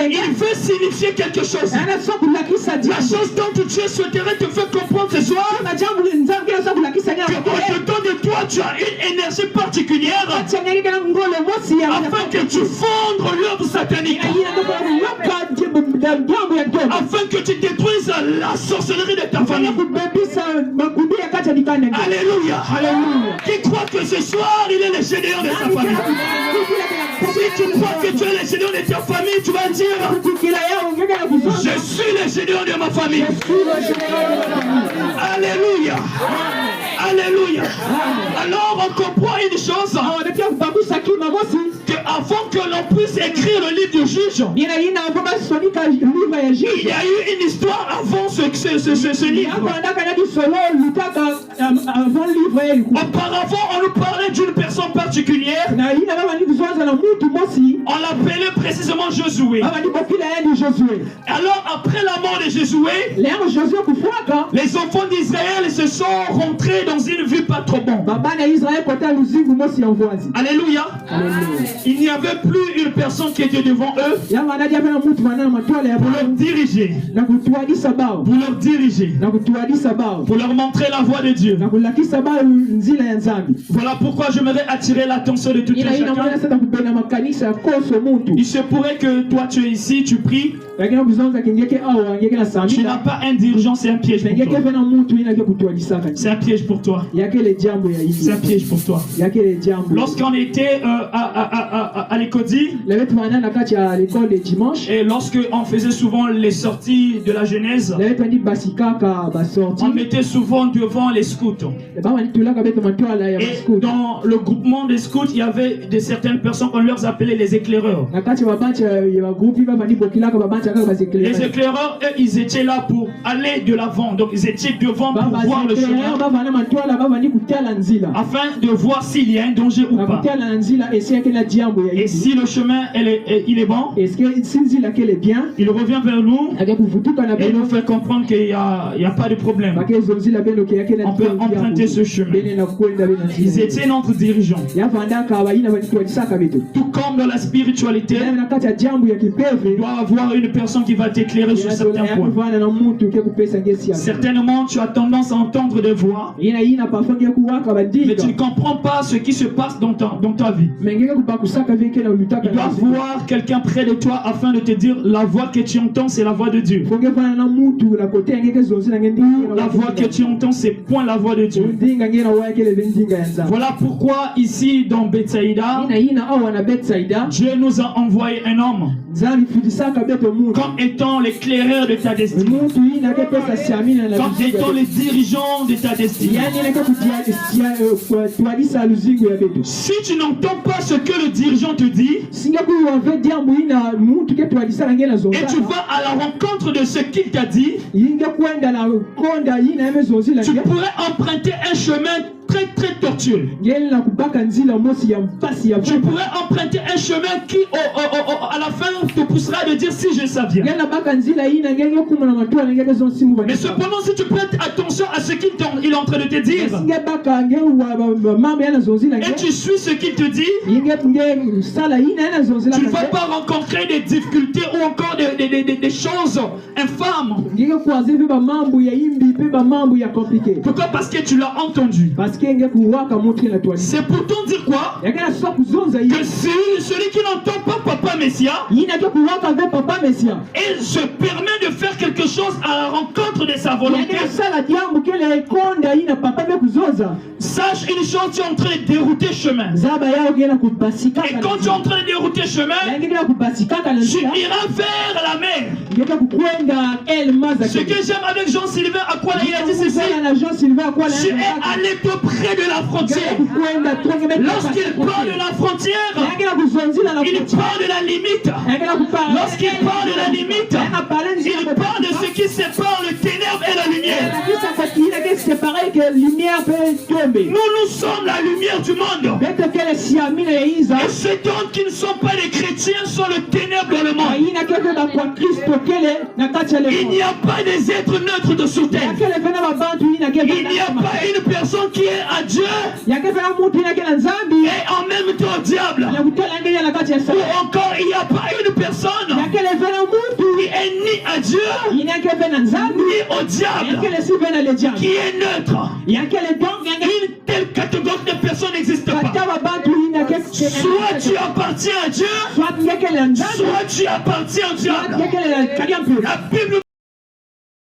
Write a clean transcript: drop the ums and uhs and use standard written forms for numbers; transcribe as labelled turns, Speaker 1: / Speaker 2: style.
Speaker 1: Il veut signifier quelque chose. La chose dont Dieu souhaiterait te faire comprendre ce soir, au-dedans de toi, tu as une énergie particulière afin que tu fondes l'œuvre satanique, afin que tu détruises la sorcellerie de ta famille. Alléluia. Qui croit que ce soir il est le Gédéon de sa famille? Si tu crois que tu es le Gédéon de ta famille, tu vas dire: je suis le Gédéon de ma famille. Alléluia. Alléluia. Alors on comprend une chose, que avant que l'on puisse écrire le livre du juge, il y a eu une histoire avant ce livre. Auparavant, on nous parlait d'une personne particulière. On l'appelait précisément Josué. Alors après la mort de Josué, les enfants d'Israël se sont rentrés dans une vue pas trop bonne. Alléluia. Il n'y avait plus une personne qui était devant eux pour leur diriger, pour leur montrer la voie de Dieu. Voilà pourquoi j'aimerais attirer l'attention de tout chacun. Il se pourrait que toi tu es ici, tu pries, tu n'as pas un dirigeant, c'est un piège pour toi. C'est un piège pour toi. C'est un piège pour toi. Lorsqu'on était à l'école et lorsqu'on faisait souvent les sorties de la Genèse, on mettait souvent devant les scouts. Et dans le groupement des scouts, il y avait de certaines personnes qu'on leur appelait les éclaireurs. Les éclaireurs, eux, ils étaient là pour aller de l'avant. Donc ils étaient devant pour voir le chemin, afin de voir s'il y a un danger ou pas. Et si le chemin il est bon, il revient vers nous et nous fait comprendre qu'il n'y a pas de problème. On peut emprunter ce chemin. Ils étaient notre dirigeant. Tout comme dans la spiritualité, il doit y avoir une personne qui va t'éclairer sur certains points. Certainement, tu as tendance à entendre des voix, mais tu ne comprends pas ce qui se passe dans ta vie. Il doit y avoir quelqu'un près de toi afin de te dire: la voix que tu entends, c'est la voix de Dieu. La voix que tu entends, c'est point la voix de Dieu. Voilà pourquoi ici dans Bethsaïda, Dieu nous a envoyé un homme comme étant l'éclaireur de ta destinée, comme étant les dirigeants de ta destinée. Si tu n'entends pas ce que le dirigeant te dit, et tu vas à la rencontre de ce qu'il t'a dit, tu pourrais emprunter un chemin très tortueux. Tu pourrais emprunter un chemin qui à la fin te poussera de dire: si je savais. Mais cependant, si tu prêtes attention à ce qu'il est en train de te dire et tu suis ce qu'il te dit, tu ne vas pas rencontrer des difficultés ou encore des choses infâmes. Pourquoi? Parce que tu l'as entendu. C'est pour t'en dire quoi? Que celui qui n'entend pas Papa Messia et se permet de faire quelque chose à la rencontre de sa volonté, sache une chose: tu es en train de dérouter chemin. Et quand tu es en train de dérouter chemin, tu iras vers la mer. Ce que j'aime avec Jean-Sylvain Akwala, il a dit ceci: tu es allé tout près de la frontière. Lorsqu'il parle de la frontière, il parle de la limite. Lorsqu'il parle de la limite, il parle de ce qui sépare le ténèbre et la lumière. Nous sommes la lumière du monde. Et ceux qui ne sont pas des chrétiens sont le ténèbre dans le monde. Il n'y a pas des êtres neutres de sous terre. Il n'y a pas une personne qui est à Dieu et en même temps au diable. Ou encore il n'y a pas ni au diable qui est neutre. Une telle catégorie de personnes n'existe pas. Soit tu appartiens à Dieu, soit tu appartiens au diable. La Bible